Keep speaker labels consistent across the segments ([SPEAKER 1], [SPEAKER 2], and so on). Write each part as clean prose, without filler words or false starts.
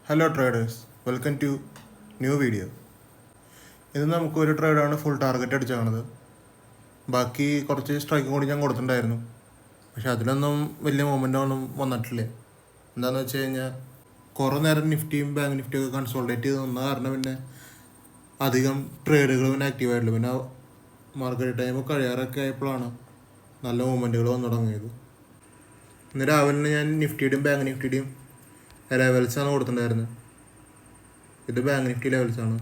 [SPEAKER 1] Hello traders, welcome to new video. ഇത് നമുക്കൊരു ട്രേഡാണ് full target അടിച്ചാണത്. ബാക്കി കുറച്ച് സ്ട്രൈക്കും കൂടി ഞാൻ കൊടുത്തിട്ടുണ്ടായിരുന്നു. പക്ഷെ അതിലൊന്നും വലിയ മൂവ്മെൻ്റ് ഒന്നും വന്നിട്ടില്ല. എന്താണെന്ന് വെച്ച് കഴിഞ്ഞാൽ കുറേ നേരം നിഫ്റ്റിയും ബാങ്ക് നിഫ്റ്റിയൊക്കെ കൺസോൾട്ടേറ്റ് ചെയ്ത് നിന്ന കാരണം പിന്നെ അധികം ട്രേഡുകൾ പിന്നെ ആക്റ്റീവായിട്ടുള്ളൂ. പിന്നെ മാർക്കറ്റ് ടൈം കഴിയാറൊക്കെ ആയപ്പോഴാണ് നല്ല മൂവ്മെൻറ്റുകൾ വന്നു തുടങ്ങിയത്. ഇന്ന് രാവിലെ ഞാൻ നിഫ്റ്റിയുടെയും ബാങ്ക് നിഫ്റ്റിയുടെയും ലെവൽസാണ് കൊടുത്തിട്ടുണ്ടായിരുന്നത്. ഇത് ബാങ്ക് നിഫ്റ്റി ലെവൽസാണ്,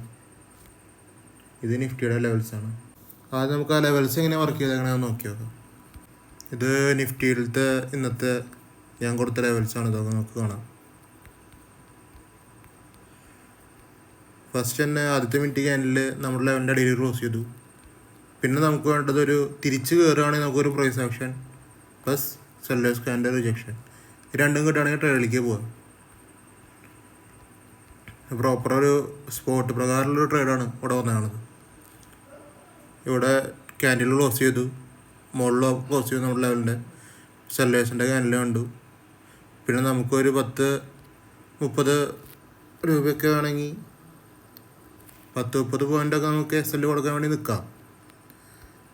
[SPEAKER 1] ഇത് നിഫ്റ്റിയുടെ ലെവൽസാണ്. ആദ്യം നമുക്ക് ആ ലെവൽസ് എങ്ങനെ വർക്ക് ചെയ്ത് എങ്ങനെയാണെന്ന് നോക്കി നോക്കാം. ഇത് നിഫ്റ്റിയിലത്തെ ഇന്നത്തെ ഞാൻ കൊടുത്ത ലെവൽസാണ്. ഇതൊക്കെ നമുക്ക് കാണാം. ഫസ്റ്റ് തന്നെ ആദ്യത്തെ മിനിറ്റ് ക്യാൻഡിൽ നമ്മുടെ ലെവലിൻ്റെ അടിയിൽ ക്ലോസ് ചെയ്തു. പിന്നെ നമുക്ക് വേണ്ടത് ഒരു തിരിച്ച് കയറുകയാണെങ്കിൽ നമുക്കൊരു price action plus sellers candle rejection, ഈ രണ്ടും കിട്ടുകയാണെങ്കിൽ ട്രേഡിലേക്ക് പോകാം. പ്രോപ്പർ ഒരു സ്പോട്ട് പ്രകാരമുള്ളൊരു ട്രേഡാണ് ഇവിടെ വന്നതാണത്. ഇവിടെ ക്യാൻഡിൽ ക്ലോസ് ചെയ്തു, മുകളിൽ ക്ലോസ് ചെയ്തു നമ്മുടെ ലെവലിൻ്റെ സെല്ലേഴ്സിൻ്റെ ക്യാൻഡിൽ കണ്ടു. പിന്നെ നമുക്കൊരു 10-30 രൂപയൊക്കെ വേണമെങ്കിൽ 10-30 പോയിൻ്റൊക്കെ നമുക്ക് SL കൊടുക്കാൻ വേണ്ടി നിൽക്കാം.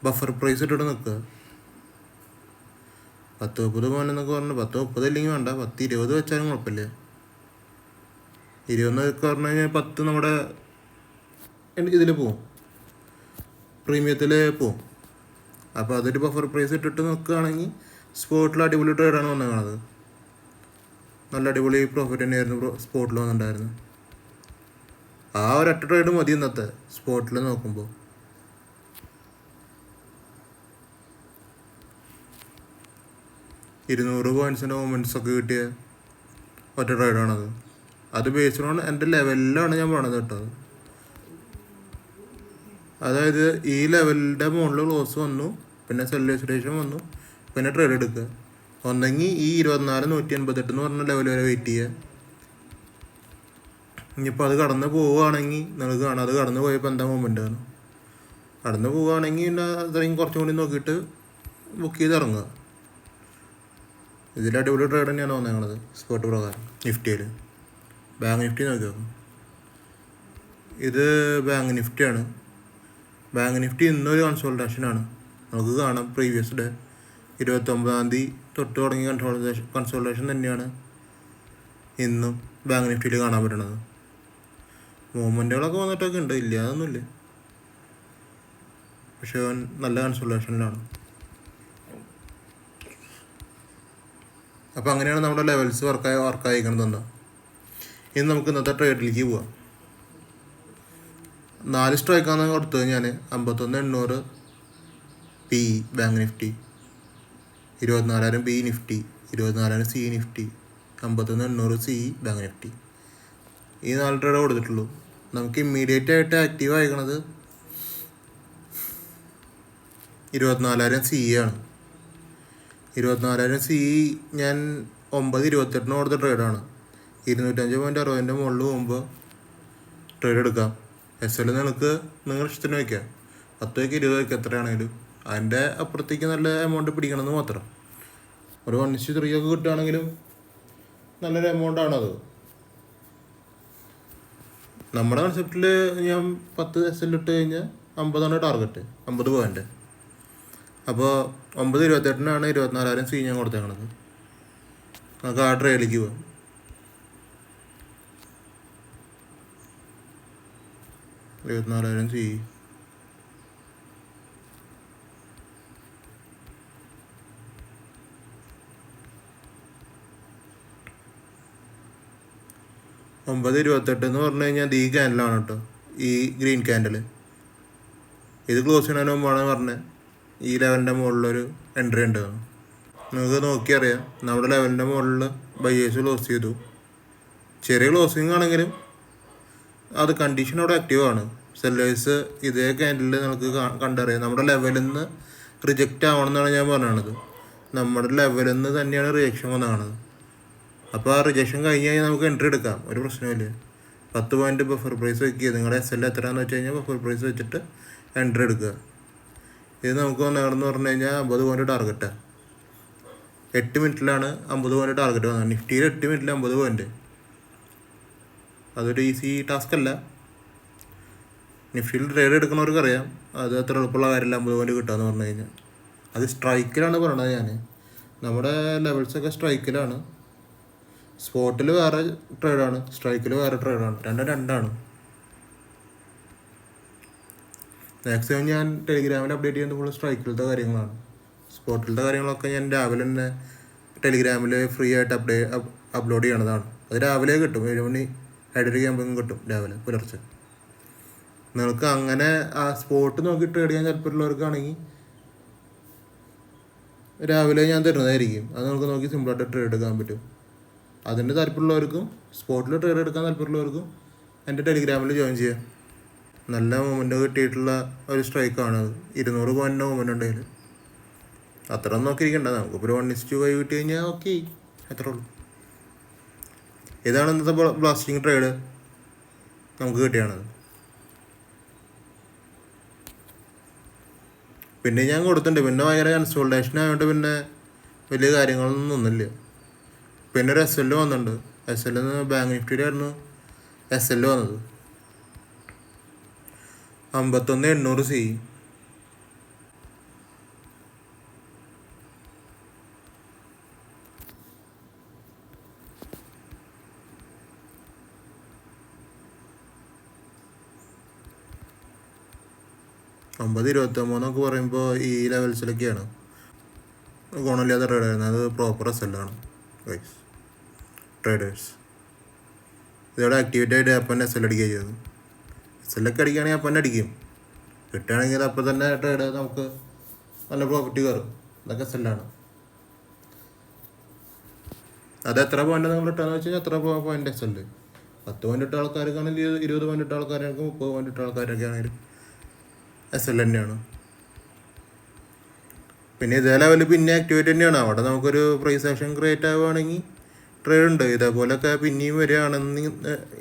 [SPEAKER 1] ബഫർ പ്രൈസ് ഇട്ടിട്ട് നിൽക്കുക. 10-30 പോയിൻ്റ് എന്നൊക്കെ പറഞ്ഞു 10-30 ഇല്ലെങ്കിൽ വേണ്ട, 10-20 വെച്ചാലും കുഴപ്പമില്ല. 20 പറഞ്ഞു കഴിഞ്ഞാൽ 10 നമ്മുടെ ഇതിൽ പോവും, പ്രീമിയത്തിൽ പോവും. അപ്പോൾ അതൊരു ബഫർ പ്രൈസ് ഇട്ടിട്ട് നിൽക്കുകയാണെങ്കിൽ സ്പോട്ടിൽ അടിപൊളി ട്രേഡാണ് വന്നത്. നല്ല അടിപൊളി പ്രോഫിറ്റ് തന്നെയായിരുന്നു സ്പോട്ടിൽ വന്നിട്ടുണ്ടായിരുന്നു. ആ ഒരൊറ്റ ട്രേഡ് മതി ഇന്നത്തെ സ്പോട്ടിൽ നോക്കുമ്പോൾ. $200 മൂവ്മെൻറ്റ്സൊക്കെ കിട്ടിയ ഒറ്റ ട്രേഡാണത്. അത് ബേസ്ഡ് ഓൺ എൻ്റെ ലെവലിലാണ് ഞാൻ പോണത് കേട്ടോ. അതായത് ഈ ലെവലിൻ്റെ മുകളിൽ ക്ലോസ് വന്നു, പിന്നെ സെല്ലേഴ്സ് വന്നു, പിന്നെ ട്രേഡ് എടുക്കുക. ഒന്നെങ്കിൽ ഈ 24,188 എന്ന് പറഞ്ഞ ലെവൽ വരെ വെയിറ്റ് ചെയ്യുക. ഇനിയിപ്പോൾ അത് കടന്ന് പോവുകയാണെങ്കിൽ നിങ്ങൾക്ക് കാണാം, അത് കടന്ന് പോയപ്പോൾ എന്താ മൂവ്മെൻ്റ് ആണ്. കടന്ന് പോവുകയാണെങ്കിൽ പിന്നെ അത്രയും കുറച്ചും കൂടി നോക്കിയിട്ട് ബുക്ക് ചെയ്ത് ഇറങ്ങുക. ഇതിൽ അടിപൊളി ട്രേഡ് തന്നെയാണ് വന്നേക്കണത് സ്പോട്ട് പ്രകാരം. നിഫ്റ്റിയിൽ ബാങ്ക് നിഫ്റ്റി നോക്കി നോക്കും. ഇത് ബാങ്ക് നിഫ്റ്റിയാണ്. ബാങ്ക് നിഫ്റ്റി ഇന്നൊരു കൺസോൾട്ടേഷനാണ്. നമുക്ക് കാണാം പ്രീവിയസ് ഡേ 29 തീയതി തൊട്ട് തുടങ്ങിയ കൺസോൾട്ടേഷൻ തന്നെയാണ് ഇന്നും ബാങ്ക് നിഫ്റ്റിയിൽ കാണാൻ പറ്റണത്. മൂവ്മെൻറ്റുകളൊക്കെ വന്നിട്ടൊക്കെ ഉണ്ട്, ഇല്ല അതൊന്നുമില്ല. പക്ഷേ നല്ല കൺസോൾട്ടേഷനിലാണ്. അപ്പോൾ അങ്ങനെയാണ് നമ്മുടെ ലെവൽസ് വർക്കായിക്കണമെന്ന്. ഇനി നമുക്ക് ഇന്നത്തെ ട്രേഡിലേക്ക് പോവാം. 4 സ്ട്രൈക്കാണ് കൊടുത്തത് ഞാൻ. 51,800 PE bank Nifty, 24,000 PE Nifty, 24,000 CE Nifty, 51,800 CE bank Nifty. ഈ 4 ട്രേഡ് കൊടുത്തിട്ടുള്ളൂ. നമുക്ക് ഇമ്മീഡിയറ്റ് ആയിട്ട് ആക്റ്റീവ് ആയിക്കണത് 24,000 CE ആണ്. 24,000 CE ഞാൻ 9:28 കൊടുത്ത ട്രേഡാണ്. 205.60 മുകളിൽ പോകുമ്പോൾ ട്രേഡ് എടുക്കാം. SL നിങ്ങൾക്ക് നിങ്ങളുടെ ഇഷ്ടത്തിന് വയ്ക്കാം. 10 വയ്ക്കുക, 20 വയ്ക്കുക, എത്രയാണെങ്കിലും. അതിൻ്റെ അപ്പുറത്തേക്ക് നല്ല എമൗണ്ട് പിടിക്കണമെന്ന് മാത്രം. ഒരു 1:3 ഒക്കെ കിട്ടുകയാണെങ്കിലും നല്ലൊരു എമൗണ്ടാണത്. നമ്മുടെ കൺസെപ്റ്റിൽ ഞാൻ 10 SL ഇട്ട് കഴിഞ്ഞാൽ 50 ടാർഗറ്റ്, 50 പോയിൻ്റ്. അപ്പോൾ 9:28 24,000 CE ഞാൻ കൊടുത്തേക്കണത്. നമുക്ക് ആ ട്രേഡിലേക്ക് പോകാം. 24,000 CE. $9.28 എന്ന് പറഞ്ഞു കഴിഞ്ഞാൽ ഈ ക്യാൻഡിലാണ് കേട്ടോ, ഈ ഗ്രീൻ ക്യാൻഡിൽ. ഇത് ക്ലോസ് ചെയ്യണതിന് മുമ്പാണ് പറഞ്ഞത് ഈ ലെവലിൻ്റെ മുകളിലൊരു എൻട്രി ഉണ്ട്. നിങ്ങൾക്ക് നോക്കിയറിയാം, നമ്മുടെ ലെവലിൻ്റെ മുകളിൽ ബയേഴ്സ് ക്ലോസ് ചെയ്തു. ചെറിയ ക്ലോസിങ് ആണെങ്കിലും അത് കണ്ടീഷൻ അവിടെ ആക്റ്റീവാണ്. സെല്ലേഴ്സ് ഇതേ ക്യാൻഡിൽ നമുക്ക് കണ്ടറിയാം. നമ്മുടെ ലെവലിൽ നിന്ന് റിജക്റ്റ് ആവണമെന്നാണ് ഞാൻ പറഞ്ഞത്. നമ്മുടെ ലെവലിൽ നിന്ന് തന്നെയാണ് റിജക്ഷൻ വന്നതാണ്. അപ്പോൾ ആ റിജക്ഷൻ കഴിഞ്ഞ് കഴിഞ്ഞാൽ നമുക്ക് എൻട്രി എടുക്കാം, ഒരു പ്രശ്നമില്ല. 10 പോയിൻ്റ് ബഫർ പ്രൈസ് വയ്ക്കുക. നിങ്ങളുടെ SL എത്രയാണെന്ന് വെച്ച് കഴിഞ്ഞാൽ ബഫർ പ്രൈസ് വെച്ചിട്ട് എൻട്രി എടുക്കുക. ഇത് നമുക്ക് വന്നതെന്ന് പറഞ്ഞു കഴിഞ്ഞാൽ 50 പോയിൻ്റ് ടാർഗറ്റാണ്. 8 മിനിറ്റിലാണ് 50 പോയിൻ്റ് ടാർഗറ്റ് വന്നത്. നിഫ്റ്റിയിൽ 8 മിനിറ്റിൽ 50 പോയിൻ്റ്. അതൊരു ഈസി ടാസ്ക് അല്ല. നിഫ്റ്റിയിൽ ട്രേഡ് എടുക്കുന്നവർക്ക് അറിയാം അത് അത്ര എളുപ്പമുള്ള കാര്യമില്ല 50 പോയിന്റ് കിട്ടുകയെന്ന് പറഞ്ഞു കഴിഞ്ഞാൽ. അത് സ്ട്രൈക്കിലാണ് പറയണത് ഞാൻ. നമ്മുടെ ലെവൽസൊക്കെ സ്ട്രൈക്കിലാണ്. സ്പോട്ടിൽ വേറെ ട്രേഡാണ്, സ്ട്രൈക്കിൽ വേറെ ട്രേഡാണ്, രണ്ടാണ്. മാക്സിമം ഞാൻ ടെലിഗ്രാമിൽ അപ്ഡേറ്റ് ചെയ്യുന്നത് ഫുൾ സ്ട്രൈക്കിലത്തെ കാര്യങ്ങളാണ്. സ്പോട്ടിലത്തെ കാര്യങ്ങളൊക്കെ ഞാൻ രാവിലെ തന്നെ ടെലിഗ്രാമിൽ ഫ്രീ ആയിട്ട് അപ്ലോഡ് ചെയ്യണതാണ്. അത് രാവിലെ കിട്ടും, 7 മണി 7:30 ആകുമ്പോഴേക്കും കിട്ടും രാവിലെ പുലർച്ചെ. നിങ്ങൾക്ക് അങ്ങനെ ആ സ്പോട്ട് നോക്കി ട്രേഡ് ചെയ്യാൻ താല്പര്യമുള്ളവർക്കാണെങ്കിൽ രാവിലെ ഞാൻ തരുന്നതായിരിക്കും. അത് നമുക്ക് നോക്കി സിമ്പിളായിട്ട് ട്രേഡ് എടുക്കാൻ പറ്റും. അതിൻ്റെ താല്പര്യമുള്ളവർക്കും സ്പോട്ടിൽ ട്രേഡ് എടുക്കാൻ താല്പര്യമുള്ളവർക്കും എൻ്റെ ടെലിഗ്രാമിൽ ജോയിൻ ചെയ്യാം. നല്ല മൂവ്മെൻറ്റ് കിട്ടിയിട്ടുള്ള ഒരു സ്ട്രൈക്കാണ്. 200 പോയിൻ്റ് മൂവ്മെൻറ്റ് ഉണ്ടെങ്കിൽ അത്ര ഒന്നും നോക്കിയിരിക്കണ്ട. നമുക്കിപ്പോൾ 1:5 കിട്ടി കഴിഞ്ഞാൽ ഓക്കെ, അത്രേ ഉള്ളൂ. ഇതാണ് ഇന്നത്തെ ബ്ലാസ്റ്റിംഗ് ട്രേഡ് നമുക്ക് കിട്ടിയാണത്. പിന്നെ ഞാൻ കൊടുത്തിട്ടുണ്ട്. പിന്നെ ഭയങ്കര കൺസോൾട്ടേഷൻ ആയതുകൊണ്ട് പിന്നെ വലിയ കാര്യങ്ങളൊന്നും ഒന്നുമില്ല. പിന്നെ ഒരു SL വന്നിട്ടുണ്ട്. SL ബാങ്ക് നിഫ്റ്റിയിലായിരുന്നു SL വന്നത്. 51,800 CE. $50.23 പറയുമ്പോൾ ഈ ലെവൽസിലൊക്കെയാണ് ഗുണമില്ലാത്ത ട്രേഡായിരുന്നു. അത് പ്രോപ്പർ SL ഗൈസ് ട്രേഡേഴ്സ്. ഇതോടെ ആക്ടിവേറ്റ് ആയിട്ട് അപ്പം SL അടിക്കുക ചെയ്തത്. SL അടിക്കുകയാണെങ്കിൽ അപ്പം അടിക്കും. കിട്ടുകയാണെങ്കിൽ അപ്പം തന്നെ ട്രേഡ് നമുക്ക് നല്ല പ്രോഫിറ്റ് കയറും. ഇതൊക്കെ SL. അത് എത്ര പോയിന്റ് നിങ്ങൾ ഇട്ടാന്ന് വെച്ച് കഴിഞ്ഞാൽ എത്ര പോയിന്റ് SL. 10 പോയിന്റ് ഇട്ട ആൾക്കാർക്കാണെങ്കിൽ 20 പോയിന്റ് ഇട്ട ആൾക്കാർക്ക് 30 പോയിന്റ് ഇട്ട ആൾക്കാരൊക്കെ ആണെങ്കിലും SL തന്നെയാണ്. പിന്നെ ഇതേ ലെവലിൽ പിന്നെ ആക്ടിവേറ്റ് തന്നെയാണ്. അവിടെ നമുക്കൊരു പ്രൈസ് ആക്ഷൻ ക്രിയേറ്റ് ആവുകയാണെങ്കിൽ ട്രേഡ് ഉണ്ട്. ഇതേപോലെയൊക്കെ പിന്നെയും വരികയാണെന്ന്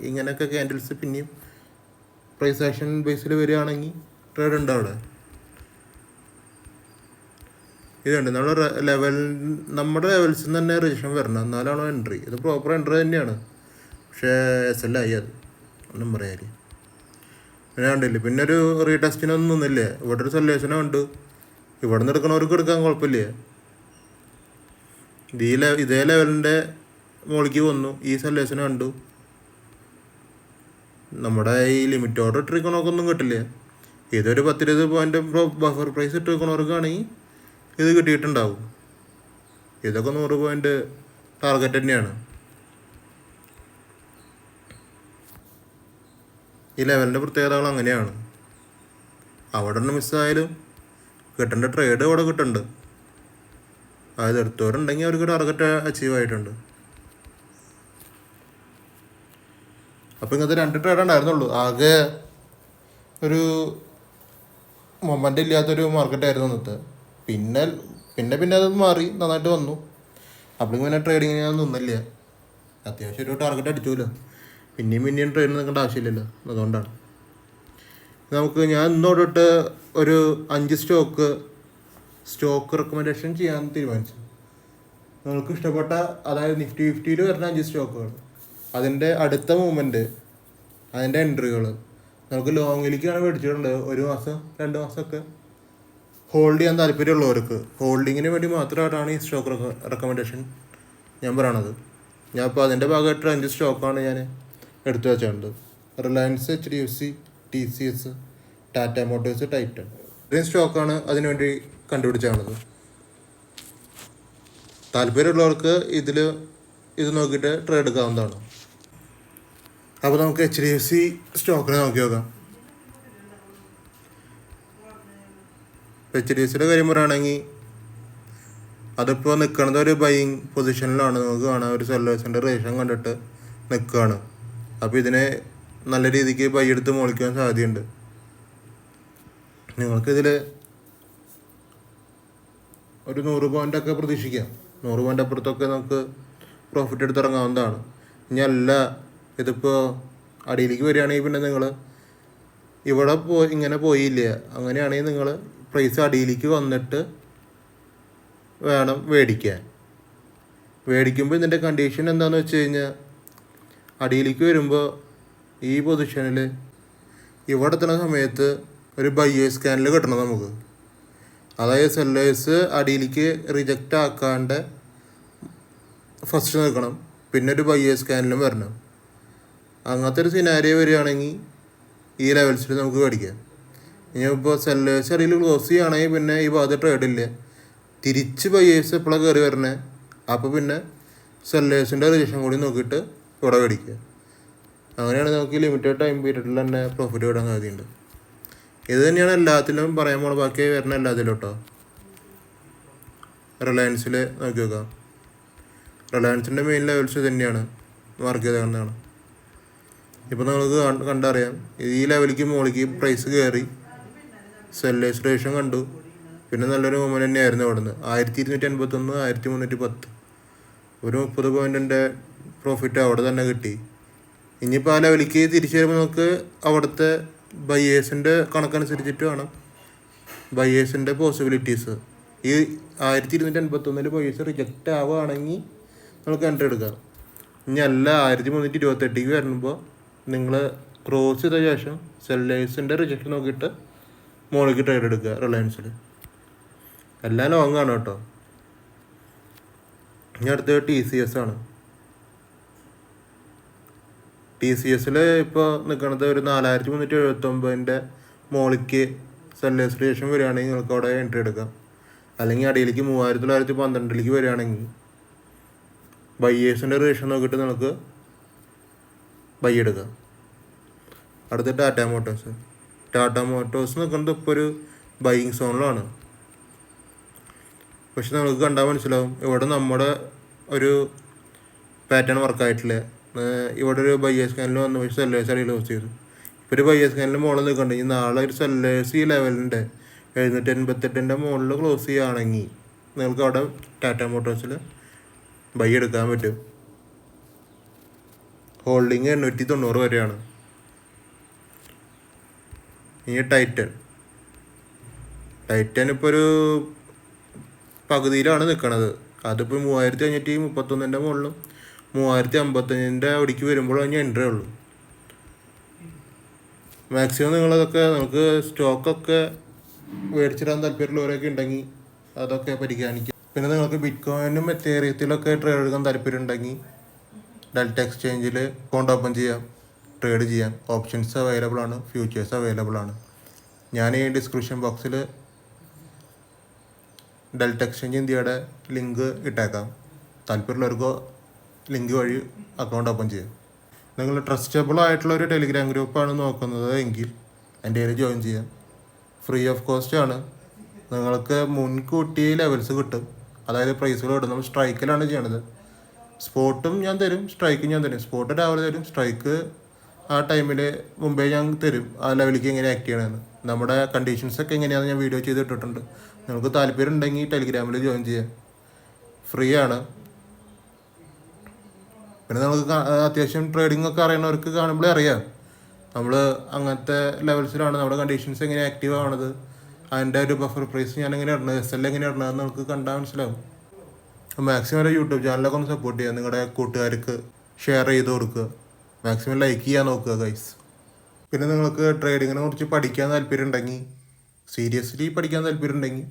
[SPEAKER 1] ഇങ്ങനെയൊക്കെ ക്യാൻഡിൽസ് പിന്നെയും പ്രൈസ് ആക്ഷൻ ബേസിൽ വരികയാണെങ്കിൽ ട്രേഡ് ഉണ്ട് അവിടെ. ഇതുണ്ട് നമ്മുടെ ലെവൽസിൽ നിന്ന് തന്നെ രജിസ്ട്രേഷൻ വരണം, എന്നാലാണോ എൻട്രി. ഇത് പ്രോപ്പർ എൻട്രി തന്നെയാണ്, പക്ഷേ SL ആയി. അത് ഒന്നും പറയാൻ പിന്നെ കണ്ടില്ലേ. പിന്നെ ഒരു റീടെസ്റ്റിനൊന്നും നിന്നില്ലേ. ഇവിടെ ഒരു സൊല്യൂഷനും ഉണ്ട്. ഇവിടെ നിന്ന് എടുക്കണവർക്ക് എടുക്കാൻ കുഴപ്പമില്ല. ഇതേ ലെവലിൻ്റെ മുകളിലേക്ക് വന്നു, ഈ സൊല്യൂഷൻ കണ്ടു. നമ്മുടെ ഈ ലിമിറ്റ് ഓർഡർ ഇട്ടിരിക്കണവർക്കൊന്നും കിട്ടില്ല. ഇതൊരു 10-20 പോയിന്റ് ബഫർ പ്രൈസ് ഇട്ടിരിക്കണവർക്കാണെങ്കിൽ ഇത് കിട്ടിയിട്ടുണ്ടാവും. ഇതൊക്കെ 100 പോയിന്റ് ടാർഗറ്റ് തന്നെയാണ്. ഈ ലെവലിൻ്റെ പ്രത്യേകതകൾ അങ്ങനെയാണ്. അവിടെ നിന്ന് മിസ്സായാലും കിട്ടേണ്ട ട്രേഡ് അവിടെ കിട്ടുന്നുണ്ട്. അതായത് എടുത്തവരുണ്ടെങ്കിൽ അവർക്ക് ടാർഗറ്റ് അച്ചീവ് ആയിട്ടുണ്ട്. അപ്പോൾ ഇങ്ങനത്തെ 2 ട്രേഡ് ഉണ്ടായിരുന്നുള്ളൂ. ആകെ ഒരു മൊമെൻ്റ് ഇല്ലാത്തൊരു മാർക്കറ്റായിരുന്നു ഇന്നത്തെ. പിന്നെ അത് മാറി നന്നായിട്ട് വന്നു. അപ്പോൾ ഇങ്ങനെ ട്രേഡിങ് ഞാൻ നിന്നില്ല. അത്യാവശ്യം ഒരു ടാർഗറ്റ് അടിച്ചുല്ലോ. പിന്നെയും ട്രേഡിന് നിൽക്കേണ്ട ആവശ്യമില്ലല്ലോ. അതുകൊണ്ടാണ് ഞാൻ ഇന്നോട്ടിട്ട് ഒരു 5 സ്റ്റോക്ക് റെക്കമെൻഡേഷൻ ചെയ്യാൻ തീരുമാനിച്ചു. നിങ്ങൾക്ക് ഇഷ്ടപ്പെട്ട, അതായത് നിഫ്റ്റി 50 വരുന്ന 5 സ്റ്റോക്കുകൾ, അതിൻ്റെ അടുത്ത മൂവ്മെൻറ്റ്, അതിൻ്റെ എൻട്രികൾ നമുക്ക് ലോങ്ങിലേക്കാണ് മേടിച്ചിട്ടുണ്ട്. 1 മാസം 2 മാസമൊക്കെ ഹോൾഡ് ചെയ്യാൻ താല്പര്യമുള്ളവർക്ക് ഹോൾഡിങ്ങിന് വേണ്ടി മാത്രമായിട്ടാണ് ഈ സ്റ്റോക്ക് റെക്കമെൻഡേഷൻ ഞാൻ പറയണത്. ഞാൻ ഇപ്പോൾ അതിൻ്റെ ഭാഗമായിട്ട് 5 സ്റ്റോക്കാണ് ഞാൻ എടുത്തു വെച്ചിട്ടുണ്ട്. Reliance, HDFC, TCS, Tata Motors, Titan. ഇത്രയും സ്റ്റോക്കാണ് അതിനുവേണ്ടി കണ്ടുപിടിച്ചാണത്. താല്പര്യമുള്ളവർക്ക് ഇത് നോക്കിയിട്ട് ട്രേഡ് എടുക്കാവുന്നതാണ്. അപ്പോൾ നമുക്ക് HDFC സ്റ്റോക്കിനെ നോക്കി നോക്കാം. HDFCയുടെ കാര്യം പറയുകയാണെങ്കിൽ അതിപ്പോൾ നിൽക്കുന്നത് ഒരു ബൈയിങ് പൊസിഷനിലാണ്. നമുക്ക് കാണാം ഒരു സെല്ലേഴ്സിൻ്റെ റേഷൻ കണ്ടിട്ട് നിൽക്കുകയാണ്. അപ്പോൾ ഇതിനെ നല്ല രീതിക്ക് ബൈ എടുത്ത് മുകളിക്കാൻ സാധ്യതയുണ്ട്. നിങ്ങൾക്കിതിൽ ഒരു 100 പോയിൻ്റൊക്കെ പ്രതീക്ഷിക്കാം. 100 പോയിൻ്റ് അപ്പുറത്തൊക്കെ നമുക്ക് പ്രോഫിറ്റ് എടുത്തിറങ്ങാവുന്നതാണ്. ഇനി അല്ല, ഇതിപ്പോൾ അടിയിലേക്ക് വരികയാണെങ്കിൽ പിന്നെ നിങ്ങൾ ഇവിടെ ഇങ്ങനെ പോയില്ല. അങ്ങനെയാണെങ്കിൽ നിങ്ങൾ പ്രൈസ് അടിയിലേക്ക് വന്നിട്ട് വേണം മേടിക്കുമ്പോൾ ഇതിൻ്റെ കണ്ടീഷൻ എന്താണെന്ന് വെച്ച് കഴിഞ്ഞാൽ, അടിയിലേക്ക് വരുമ്പോൾ ഈ പൊസിഷനിൽ ഇവിടെ എത്തുന്ന സമയത്ത് ഒരു ബയേഴ്സ് സ്കാനിൽ കിട്ടണം നമുക്ക്. അതായത് സെല്ലേഴ്സ് അടിയിലേക്ക് റിജക്റ്റ് ആക്കാണ്ട് ഫസ്റ്റ് നിൽക്കണം, പിന്നെ ഒരു ബയേഴ്സ് സ്കാനിലും വരണം. അങ്ങനത്തെ ഒരു സിനാരിയോ വരികയാണെങ്കിൽ ഈ ലെവൽസിൽ നമുക്ക് മേടിക്കാം. ഇനിയിപ്പോൾ സെല്ലേഴ്സ് അടിയിൽ ക്ലോസ് ചെയ്യുകയാണെങ്കിൽ പിന്നെ ഈ ഭാഗത്ത് ട്രേഡില്ല. തിരിച്ച് ബയേഴ്സ് എപ്പോഴാണ് കയറി വരണേ അപ്പോൾ പിന്നെ സെല്ലേഴ്സിൻ്റെ റിജക്ഷൻ കൂടി നോക്കിയിട്ട് ഇവിടെ മേടിക്കുക. അങ്ങനെയാണ് നമുക്ക് ലിമിറ്റഡ് ടൈം പീരീഡിൽ തന്നെ പ്രോഫിറ്റ് കിട്ടാൻ സാധ്യതയുണ്ട്. ഇത് തന്നെയാണ് എല്ലാത്തിലും പറയാൻ പോണ, ബാക്കി വരുന്ന എല്ലാത്തിലും കേട്ടോ. റിലയൻസിൽ നോക്കി നോക്കാം. റിലയൻസിൻ്റെ മെയിൻ ലെവൽസ് തന്നെയാണ് മാർക്ക് ചെയ്ത് കാണുന്നതാണ്. ഇപ്പോൾ നിങ്ങൾക്ക് കണ്ടറിയാം, ഈ ലെവലിലേക്ക് മുകളിലേക്ക് പ്രൈസ് കയറി സെല്ലേഴ്സ് റേഷൻ കണ്ടു, പിന്നെ നല്ലൊരു മൂവ്മെൻറ്റ് തന്നെയായിരുന്നു അവിടെ നിന്ന്. 1281, 1310, ഒരു 30 പോയിൻറ്റിൻ്റെ പ്രോഫിറ്റ് അവിടെ തന്നെ കിട്ടി. ഇനിയിപ്പോൾ ആ ലെവലിലേക്ക് തിരിച്ചു വരുമ്പോൾ നമുക്ക് അവിടുത്തെ ബയേഴ്സിൻ്റെ കണക്കനുസരിച്ചിട്ട് വേണം ബയേഴ്സിൻ്റെ പോസിബിലിറ്റീസ്. ഈ 1281 ബയേഴ്സ് റിജക്റ്റ് ആവുകയാണെങ്കിൽ നമുക്ക് എൻട്രി എടുക്കാം. ഇനി അല്ല 1328 വരുമ്പോൾ നിങ്ങൾ ക്രോസ് ചെയ്ത ശേഷം സെല്ലേഴ്സിൻ്റെ റിജക്ഷൻ നോക്കിയിട്ട് മുകളിലേക്ക് ട്രേഡ് എടുക്കുക റിലയൻസിൽ. എല്ലാം ലോങ് ആണ് കേട്ടോ. ഇനി അടുത്തത് TCS ആണ്. TCSൽ ഇപ്പോൾ നിൽക്കുന്നത് ഒരു 4379 മുകളിലേക്ക് സെല്ലേഴ്സ് റിജക്ഷൻ വരികയാണെങ്കിൽ നിങ്ങൾക്ക് അവിടെ എൻട്രി എടുക്കാം. അല്ലെങ്കിൽ അടിയിലേക്ക് 3912 വരികയാണെങ്കിൽ ബയേഴ്സിൻ്റെ റിജക്ഷൻ നോക്കിയിട്ട് നമുക്ക് ബൈ എടുക്കാം. അടുത്ത ടാറ്റ മോട്ടോഴ്സ്. ടാറ്റ മോട്ടോഴ്സ് നിൽക്കുന്നത് ഇപ്പോൾ ഒരു ബൈയിങ് സോണിലാണ്. പക്ഷെ നമുക്ക് കണ്ടാൽ മനസ്സിലാവും ഇവിടെ നമ്മുടെ ഒരു പാറ്റേൺ വർക്കായിട്ടില്ല. ഇവിടെ ഒരു ബയേഴ്സ് സ്കാനിൽ വന്നു, പക്ഷേ സെല്ലേഴ്സ് അടിയിൽ ക്ലോസ് ചെയ്തു. ഇപ്പോൾ ഒരു ബയേഴ്സ് സ്കാനിൽ മുകളിൽ നിൽക്കുന്നുണ്ട്. ഇനി നാളെ ഒരു സെല്ലേഴ്സ് ഈ ലെവലിൻ്റെ 788 മുകളിൽ ക്ലോസ് ചെയ്യുകയാണെങ്കിൽ നിങ്ങൾക്ക് അവിടെ ടാറ്റ മോട്ടോഴ്സിൽ ബൈ എടുക്കാൻ പറ്റും. ഹോൾഡിങ് 890 വരെയാണ്. ഇനി ടൈറ്റൻ ഇപ്പോൾ ഒരു പകുതിയിലാണ് നിൽക്കണത്. അതിപ്പോൾ 3531 മുകളിലും 3055 അവിടേക്ക് വരുമ്പോൾ അതിന് എൻട്രി ഉള്ളൂ. മാക്സിമം നിങ്ങളതൊക്കെ നമുക്ക് സ്റ്റോക്കൊക്കെ മേടിച്ചിടാൻ താല്പര്യമുള്ളവരൊക്കെ ഉണ്ടെങ്കിൽ അതൊക്കെ പരിഗണിക്കുക. പിന്നെ നിങ്ങൾക്ക് ബിറ്റ് കോയിനും എത്തേറിയത്തിലൊക്കെ ട്രേഡ് എടുക്കാൻ താല്പര്യം ഉണ്ടെങ്കിൽ ഡെൽറ്റ എക്സ്ചേഞ്ചിൽ അക്കൗണ്ട് ഓപ്പൺ ചെയ്യാം, ട്രേഡ് ചെയ്യാം. ഓപ്ഷൻസ് അവൈലബിൾ ആണ്, ഫ്യൂച്ചേഴ്സ് അവൈലബിൾ ആണ്. ഞാൻ ഈ ഡിസ്ക്രിപ്ഷൻ ബോക്സിൽ ഡെൽറ്റ എക്സ്ചേഞ്ച് ഇന്ത്യയുടെ ലിങ്ക് ഇട്ടേക്കാം. താല്പര്യമുള്ളവർക്ക് ലിങ്ക് വഴി അക്കൗണ്ട് ഓപ്പൺ ചെയ്യാം. നിങ്ങൾ ട്രസ്റ്റബിൾ ആയിട്ടുള്ള ഒരു ടെലിഗ്രാം ഗ്രൂപ്പാണ് നോക്കുന്നത് എങ്കിൽ എൻ്റെ കയ്യിൽ ജോയിൻ ചെയ്യാം. ഫ്രീ ഓഫ് കോസ്റ്റ് ആണ്. നിങ്ങൾക്ക് മുൻകൂട്ടി ലെവൽസ് കിട്ടും. അതായത് പ്രൈസുകൾ കിട്ടും. നമ്മൾ സ്ട്രൈക്കിലാണ് ചെയ്യണത്. സ്പോട്ടും ഞാൻ തരും, സ്ട്രൈക്കും ഞാൻ തരും. സ്പോട്ട് രാവിലെ തരും, സ്ട്രൈക്ക് ആ ടൈമിൽ മുമ്പേ ഞാൻ തരും. ആ ലെവലിലേക്ക് എങ്ങനെ ആക്ട് ചെയ്യണമെന്ന്, നമ്മുടെ കണ്ടീഷൻസൊക്കെ എങ്ങനെയാണെന്ന് ഞാൻ വീഡിയോ ചെയ്ത് ഇട്ടിട്ടുണ്ട്. നിങ്ങൾക്ക് താല്പര്യം ഉണ്ടെങ്കിൽ ടെലിഗ്രാമിൽ ജോയിൻ ചെയ്യാം. ഫ്രീ ആണ്. പിന്നെ നമുക്ക് അത്യാവശ്യം ട്രേഡിംഗ് ഒക്കെ അറിയണവർക്ക് കാണുമ്പോഴേ അറിയാം നമ്മൾ അങ്ങനത്തെ ലെവൽസിലാണ്, നമ്മുടെ കണ്ടീഷൻസ് എങ്ങനെ ആക്റ്റീവ് ആവണത്, അതിൻ്റെ ഒരു ബഫർ പ്രൈസ് ഞാൻ എങ്ങനെ ഇടണത്, SL എങ്ങനെ ഇടണതെന്ന് നമുക്ക് കണ്ടാൽ മനസ്സിലാവും. മാക്സിമം ഒരു യൂട്യൂബ് ചാനലൊക്കെ ഒന്ന് സപ്പോർട്ട് ചെയ്യുക. നിങ്ങളുടെ കൂട്ടുകാർക്ക് ഷെയർ ചെയ്ത് കൊടുക്കുക. മാക്സിമം ലൈക്ക് ചെയ്യാൻ നോക്കുക ഗൈസ്. പിന്നെ നിങ്ങൾക്ക് ട്രേഡിങ്ങിനെ കുറിച്ച് പഠിക്കാൻ താല്പര്യം ഉണ്ടെങ്കിൽ, സീരിയസ്ലി പഠിക്കാൻ താല്പര്യം ഉണ്ടെങ്കിൽ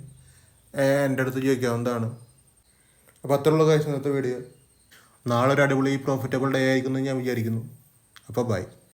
[SPEAKER 1] എൻ്റെ അടുത്ത് ചോദിക്കാവുന്നതാണ്. അപ്പോൾ അത്രയുള്ള ഗൈസ് ഇന്നത്തെ വീഡിയോ. നാളെ ഒരു അടിപൊളി പ്രോഫിറ്റബിൾ ഡേ ആയിരിക്കുമെന്ന് ഞാൻ വിചാരിക്കുന്നു. അപ്പോൾ ബൈ.